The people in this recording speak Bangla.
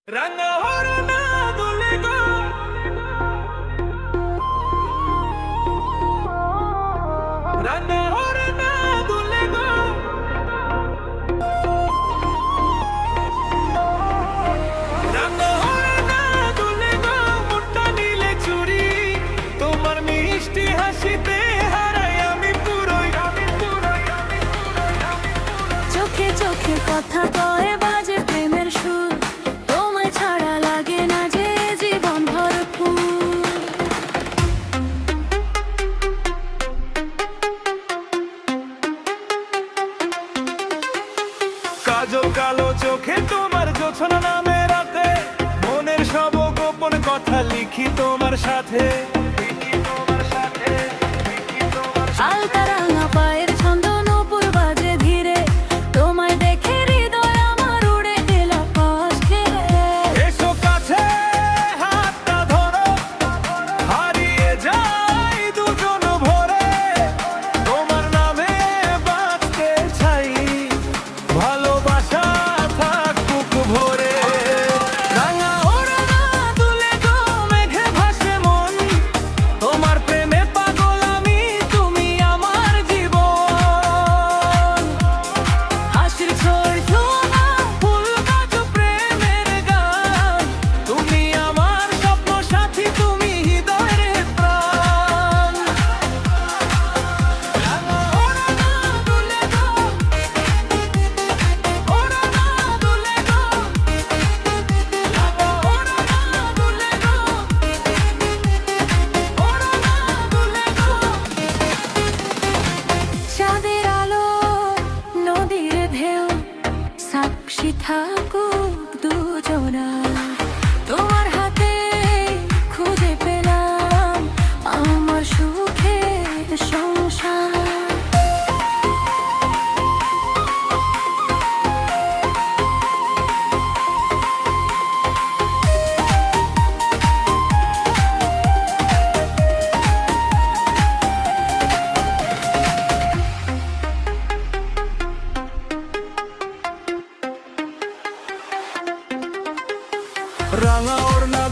রাঙা হরনা দুলে গো, রাঙা হরনা দুলে গো, রাঙা হরনা দুলে গো, মুঠটা নীলে চুড়ি, তোমার মিষ্টি হাসিতে হারাই আমি পুরোই। চোখে চোখে কথা কয় বাজে প্রেমের সুর, তোমায় ছাড়া লাগে না যে জীবন ভরপুর। কাজল কালো চোখে তোমার জোছনা নামে রাতে, মনের সব গোপন কথা লিখি তোমার সাথে। আলতা রাঙা পায়ের ছন্দ নূপুর বাজে ধীরে, তোমায় দেখে হৃদয় আমার উড়ে গেল পাশ ঘেরে। এসো কাছে হাতটা ধরো, হারিয়ে যাই দুজন ভরে, তোমার নামে বাঁচতে চাই, ভালোবাসা থাকুক ভরে। রাঙা ওড়না দুলে গো, মেঘে ভাসে মন, তোমার প্রেমে পাগল আমি, তুমি আমার জীবন। হাসির ঝড় ঝোনা ফুল গাছ প্রেমের গান, তুমি আমার স্বপ্ন সাথী, তুমি হৃদয়ের প্রাণ। রাঙা ওড়না দুলে গো, ওড়না দুলে গো, রাঙা ওড়না দুলে গো, ওড়না দুলে গো। চাঁদের আলো নদীর ঢেউ, সাক্ষী থাকুক দুজনা। তোমার হাতে খুঁজে পেলাম আমার সুখের সংসার। রাঙা ওড়না